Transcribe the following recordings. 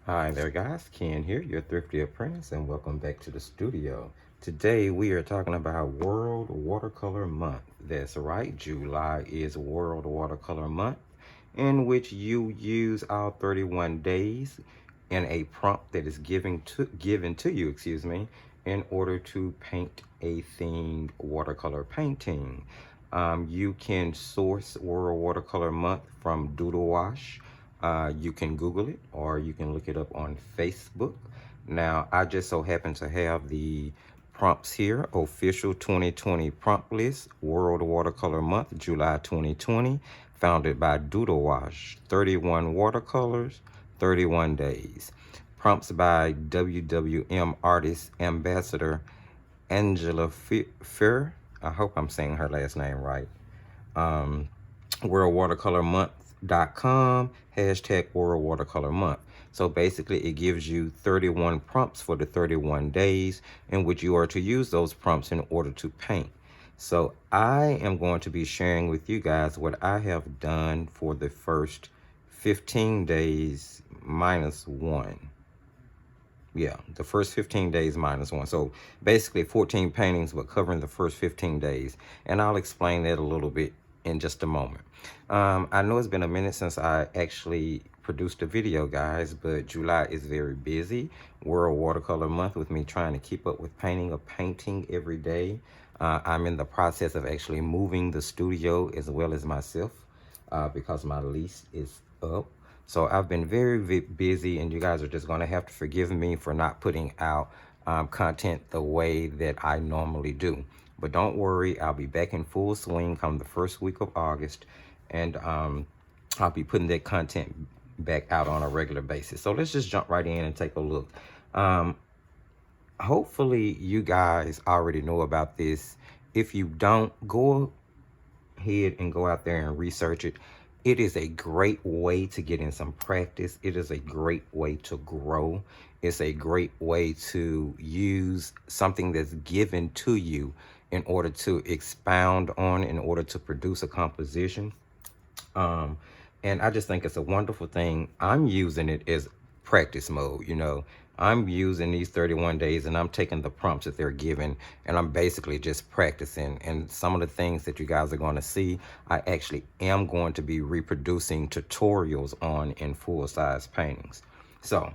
Hi there guys, Ken here, your thrifty apprentice, and welcome back to the studio. Today we are talking about World Watercolor Month. That's right, July is World Watercolor Month, in which you use all 31 days in a prompt that is given to you, in order to paint a themed watercolor painting. You can source World Watercolor Month from doodlewash. You can Google it or you can look it up on Facebook. Now, I just so happen to have the prompts here: official 2020 prompt list, World Watercolor Month, July 2020, founded by doodlewash, 31 watercolors, 31 days. Prompts by WWM artist ambassador Angela Fair. I hope I'm saying her last name right. WorldWatercolorMonth.com, hashtag World Watercolor Month. So basically it gives you 31 prompts for the 31 days in which you are to use those prompts in order to paint. So I am going to be sharing with you guys what I have done for the first 15 days minus one. Yeah, the first 15 days minus one. So basically 14 paintings, but covering the first 15 days. And I'll explain that a little bit in just a moment. I know it's been a minute since I actually produced a video, guys, but July is very busy. World Watercolor Month, with me trying to keep up with painting a painting every day. I'm in the process of actually moving the studio as well as myself because my lease is up. So I've been very busy, and you guys are just going to have to forgive me for not putting out content the way that I normally do. But don't worry, I'll be back in full swing come the first week of August, and I'll be putting that content back out on a regular basis. So let's just jump right in and take a look. Hopefully you guys already know about this. If you don't, go ahead and go out there and research it. It is a great way to get in some practice. It is a great way to grow. It's a great way to use something that's given to you in order to expound on, in order to produce a composition. And I just think it's a wonderful thing. I'm using it as practice mode, you know. I'm using these 31 days and I'm taking the prompts that they're given and I'm basically just practicing. And some of the things that you guys are going to see, I actually am going to be reproducing tutorials on in full-size paintings. So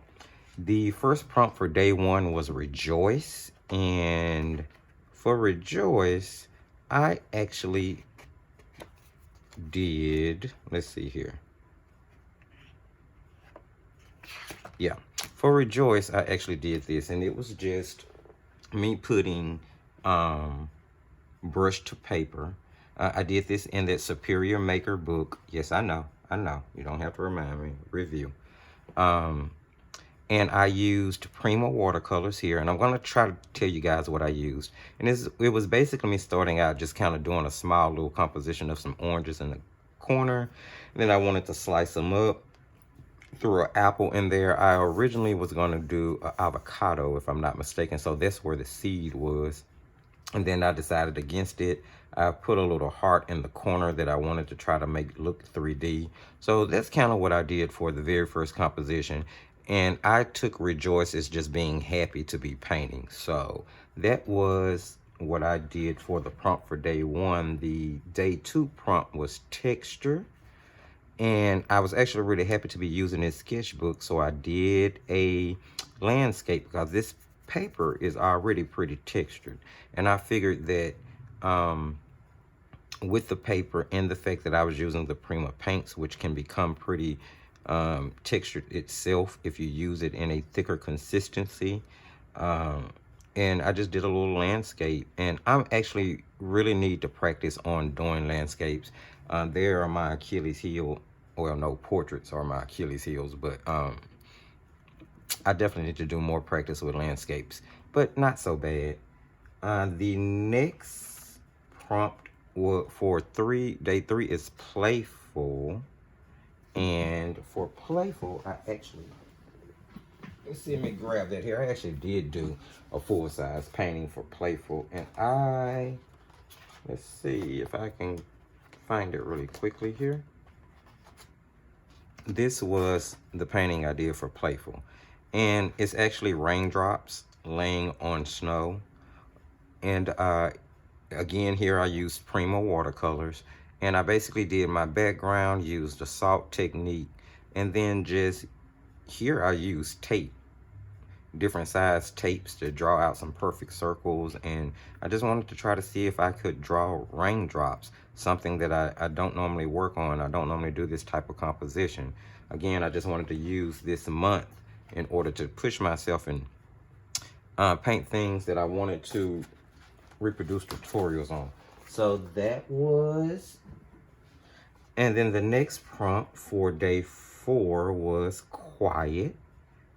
the first prompt for day one was rejoice. And for rejoice, I actually did, let's see here. Yeah, for rejoice, I actually did this, and it was just me putting brush to paper. I did this in that Superior Maker book. Yes, I know. You don't have to remind me. Review. And I used Prima watercolors here, and I'm going to try to tell you guys what I used. And it was basically me starting out just kind of doing a small little composition of some oranges in the corner. And then I wanted to slice them up, threw an apple in there. I originally was going to do an avocado, if I'm not mistaken, so that's where the seed was. And then I decided against it. I put a little heart in the corner that I wanted to try to make look 3D. So that's kind of what I did for the very first composition. And I took rejoice as just being happy to be painting. So that was what I did for the prompt for day one. The day two prompt was texture. And I was actually really happy to be using this sketchbook. So I did a landscape because this paper is already pretty textured. And I figured that with the paper and the fact that I was using the Prima paints, which can become pretty textured itself if you use it in a thicker consistency. And I just did a little landscape, and I actually really need to practice on doing landscapes. There are my Achilles heel. Well, no, portraits are my Achilles heels, but I definitely need to do more practice with landscapes, but not so bad. The next prompt for day three is playful. And for playful, I actually, let's see, let me grab that here. I actually did do a full-size painting for playful, and let's see if I can find it really quickly here. this was the painting I did for Playful. And it's actually raindrops laying on snow. And again, here I used Prima watercolors. And I basically did my background, used the salt technique, and then just here I used tape, different size tapes to draw out some perfect circles. And I just wanted to try to see if I could draw raindrops, something that I don't normally work on. I don't normally do this type of composition. Again, I just wanted to use this month in order to push myself and paint things that I wanted to reproduce tutorials on. So that was, and then the next prompt for day 4 was quiet.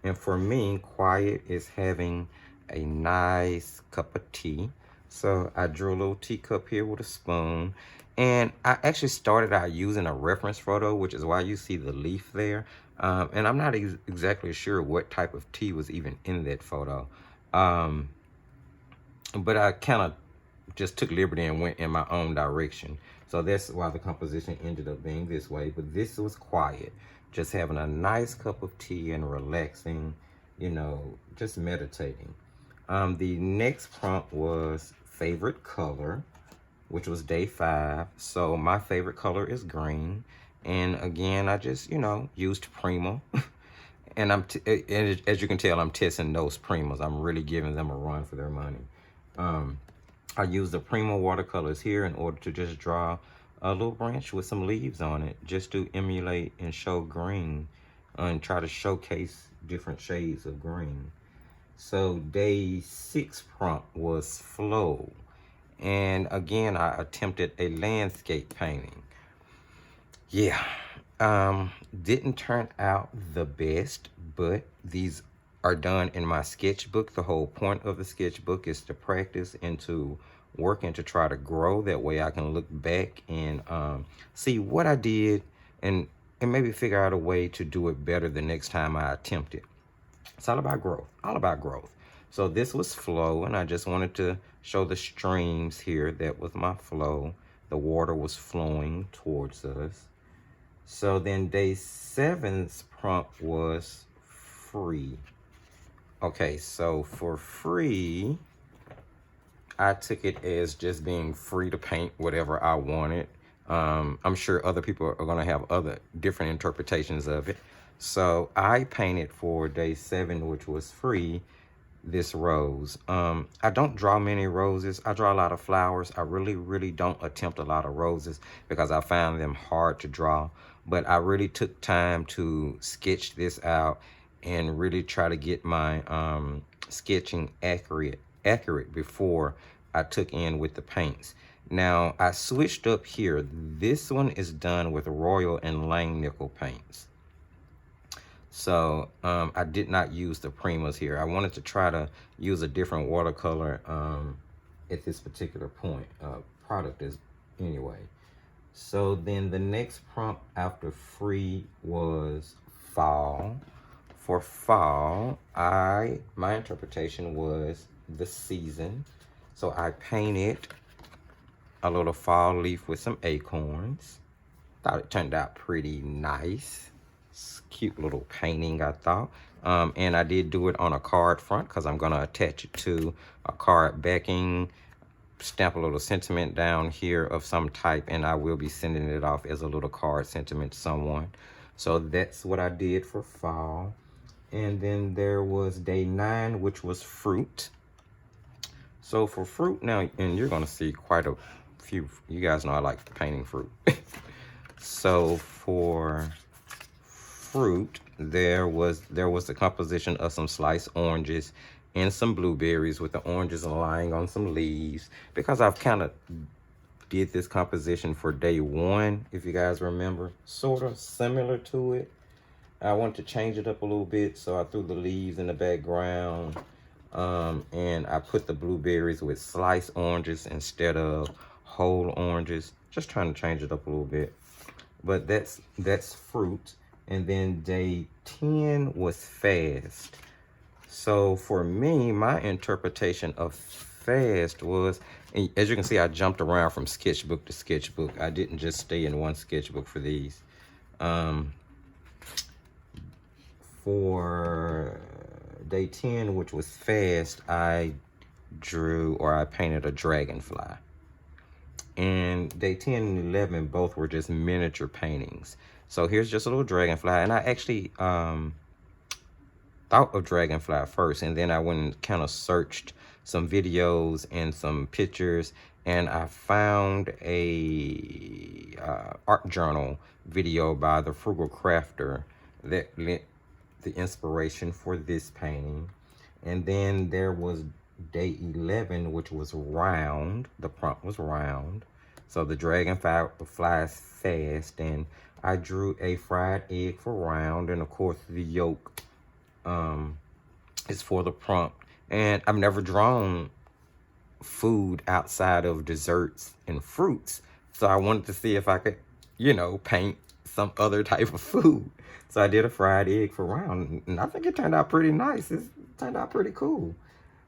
And for me, quiet is having a nice cup of tea. So I drew a little teacup here with a spoon. And I actually started out using a reference photo, which is why you see the leaf there. And I'm not exactly sure what type of tea was even in that photo. But I kind of just took liberty and went in my own direction. So that's why the composition ended up being this way. But this was quiet, just having a nice cup of tea and relaxing, you know, just meditating. The next prompt was favorite color, which was day 5. So my favorite color is green. And again, I just, you know, used Prima. And and as you can tell, I'm testing those Primas. I'm really giving them a run for their money. I used the Prima watercolors here in order to just draw a little branch with some leaves on it, just to emulate and show green and try to showcase different shades of green. So day 6 prompt was flow. And again, I attempted a landscape painting. Yeah, didn't turn out the best, but these are done in my sketchbook. The whole point of the sketchbook is to practice and to work and to try to grow. That way I can look back and see what I did and maybe figure out a way to do it better the next time I attempt it. It's all about growth, all about growth. So this was flow, and I just wanted to show the streams here. That was my flow. The water was flowing towards us. So then day 7's prompt was free. Okay, so for free, I took it as just being free to paint whatever I wanted. I'm sure other people are going to have other different interpretations of it. So I painted for day 7, which was free, this rose. I don't draw many roses. I draw a lot of flowers. I really don't attempt a lot of roses because I found them hard to draw. But I really took time to sketch this out and really try to get my sketching accurate before I took in with the paints. Now I switched up here. This one is done with Royal and Langnickel paints. So I did not use the Primas here. I wanted to try to use a different watercolor at this particular point. Product is anyway. So then the next prompt after free was fall. For fall, my interpretation was the season. So I painted a little fall leaf with some acorns. Thought it turned out pretty nice. Cute little painting, I thought. And I did do it on a card front because I'm going to attach it to a card backing, stamp a little sentiment down here of some type, and I will be sending it off as a little card sentiment to someone. So that's what I did for fall. And then there was day 9, which was fruit. So for fruit now, and you're going to see quite a few, you guys know I like painting fruit. So for fruit, there was the composition of some sliced oranges and some blueberries, with the oranges lying on some leaves, because I've kind of did this composition for day 1, if you guys remember, sort of similar to it. I wanted to change it up a little bit, so I threw the leaves in the background, and I put the blueberries with sliced oranges instead of whole oranges, just trying to change it up a little bit. But that's fruit. And then day 10 was fast. So for me, my interpretation of fast was, as you can see, I jumped around from sketchbook to sketchbook. I didn't just stay in one sketchbook for these. For day 10, which was fast, I painted a dragonfly. And day 10 and 11 both were just miniature paintings. So here's just a little dragonfly. And I actually thought of dragonfly first, and then I went and kind of searched some videos and some pictures, and I found a art journal video by the Frugal Crafter that lent the inspiration for this painting. And then there was day 11, which was round. The prompt was round. So the dragonfly flies fast, and I drew a fried egg for round, and of course the yolk is for the prompt. And I've never drawn food outside of desserts and fruits, so I wanted to see if I could, paint some other type of food. So I did a fried egg for round, and I think it turned out pretty nice. It turned out pretty cool.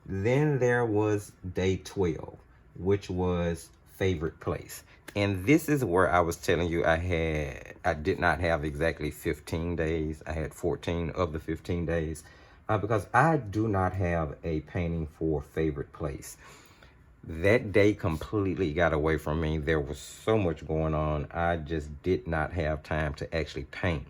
Then there was day 12, which was favorite place. And this is where I was telling you I did not have exactly 15 days. I had 14 of the 15 days because I do not have a painting for favorite place. That day completely got away from me. There was so much going on. I just did not have time to actually paint.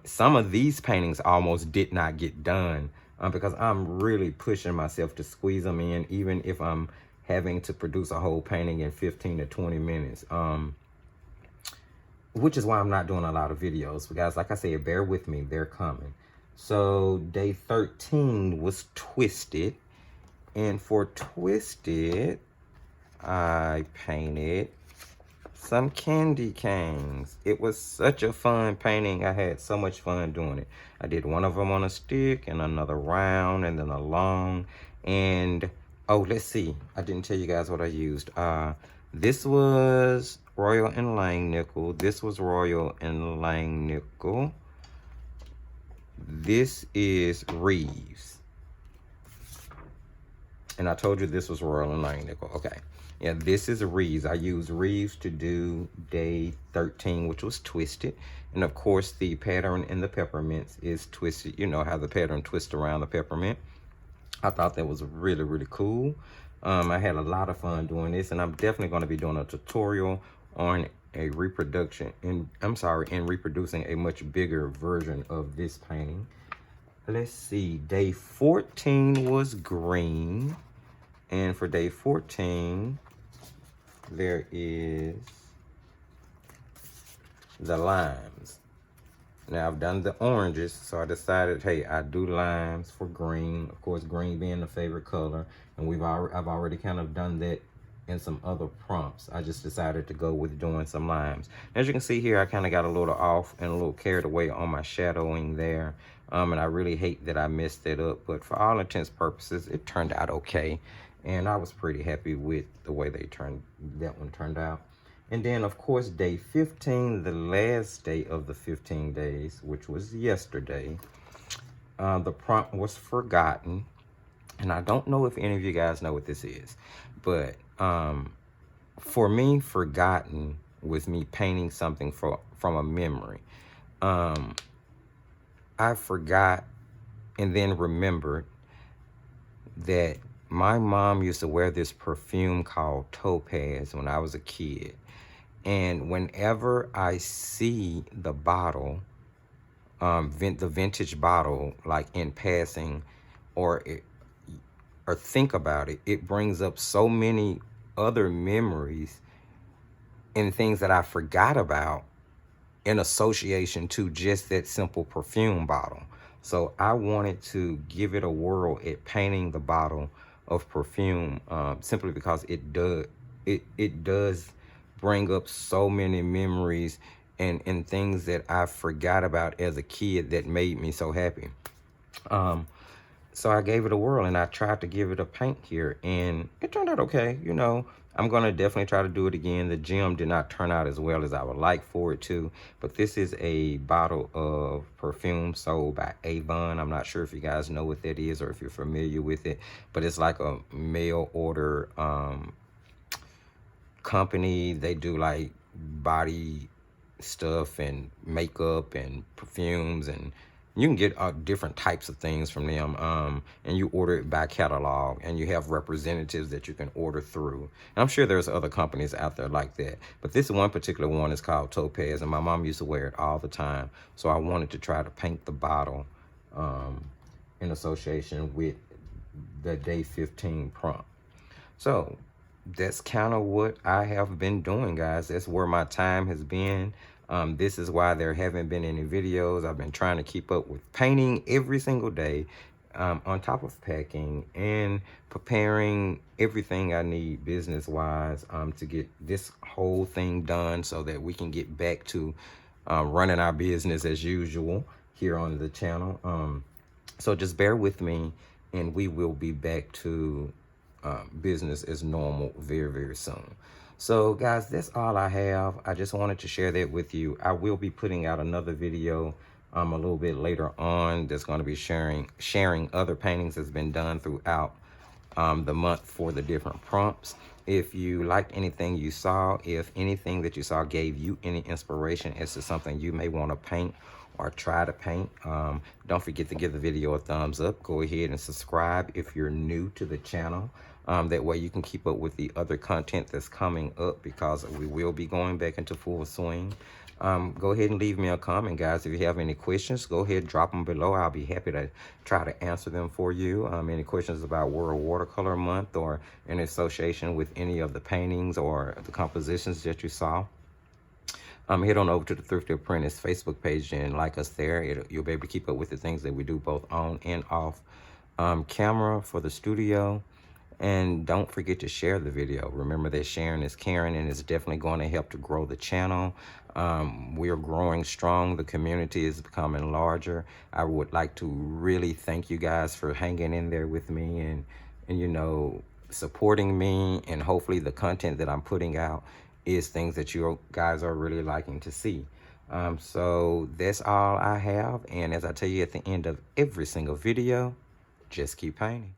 Some of these paintings almost did not get done because I'm really pushing myself to squeeze them in, even if I'm having to produce a whole painting in 15 to 20 minutes. Which is why I'm not doing a lot of videos. But guys, like I said, bear with me, they're coming. So day 13 was Twisted. And for Twisted, I painted some candy canes. It was such a fun painting. I had so much fun doing it. I did one of them on a stick and another round and then a long. And, oh, let's see. I didn't tell you guys what I used. This was Royal and Lang Nickel. This was Royal and Lang Nickel. This is Reeves. And I told you this was Royal and Lang Nickel. Okay. Yeah, this is Reeves. I used Reeves to do day 13, which was Twisted. And of course, the pattern in the peppermints is Twisted. You know how the pattern twists around the peppermint. I thought that was really, really cool. I had a lot of fun doing this, and I'm definitely going to be doing a tutorial on a reproduction, in reproducing a much bigger version of this painting. Let's see, day 14 was green. And for day 14, there is the limes. Now I've done the oranges, so I decided, hey, I do limes for green. Of course, green being the favorite color, and I've already kind of done that in some other prompts. I just decided to go with doing some limes. As you can see here, I kind of got a little off and a little carried away on my shadowing there. And I really hate that I messed that up, but for all intents and purposes, it turned out okay. And I was pretty happy with the way that one turned out. And then, of course, day 15, the last day of the 15 days, which was yesterday, the prompt was Forgotten. And I don't know if any of you guys know what this is, but for me, Forgotten was me painting something from a memory. I forgot and then remembered that my mom used to wear this perfume called Topaz when I was a kid. And whenever I see the bottle, the vintage bottle, like in passing, or think about it, it brings up so many other memories and things that I forgot about in association to just that simple perfume bottle. So I wanted to give it a whirl at painting the bottle of perfume, simply because it does bring up so many memories and things that I forgot about as a kid that made me so happy. So I gave it a whirl and I tried to give it a paint here, and it turned out okay. I'm going to definitely try to do it again. The gem did not turn out as well as I would like for it to, but this is a bottle of perfume sold by Avon. I'm not sure if you guys know what that is or if you're familiar with it, but it's like a mail order company. They do like body stuff and makeup and perfumes and You can get different types of things from them, and you order it by catalog, and you have representatives that you can order through. And I'm sure there's other companies out there like that, but this one particular one is called Topaz, and my mom used to wear it all the time. So I wanted to try to paint the bottle in association with the day 15 prompt. So that's kind of what I have been doing, guys. That's where my time has been. This is why there haven't been any videos. I've been trying to keep up with painting every single day, on top of packing and preparing everything I need business-wise, to get this whole thing done so that we can get back to running our business as usual here on the channel. So just bear with me, and we will be back to business as normal very, very soon. So guys, that's all I have. I just wanted to share that with you. I will be putting out another video a little bit later on that's going to be sharing other paintings that's been done throughout the month for the different prompts. If you liked anything you saw, if anything that you saw gave you any inspiration as to something you may want to paint or try to paint, don't forget to give the video a thumbs up. Go ahead and subscribe if you're new to the channel. That way you can keep up with the other content that's coming up, because we will be going back into full swing. Go ahead and leave me a comment, guys. If you have any questions, go ahead and drop them below. I'll be happy to try to answer them for you. Any questions about World Watercolor Month or in association with any of the paintings or the compositions that you saw, head on over to the Thrifty Apprentice Facebook page and like us there. You'll be able to keep up with the things that we do both on and off camera for the studio. And don't forget to share the video. Remember that sharing is caring, and it's definitely going to help to grow the channel. We're growing strong. The community is becoming larger. I would like to really thank you guys for hanging in there with me and you know, supporting me. And hopefully the content that I'm putting out is things that you guys are really liking to see. So that's all I have. And as I tell you at the end of every single video, just keep painting.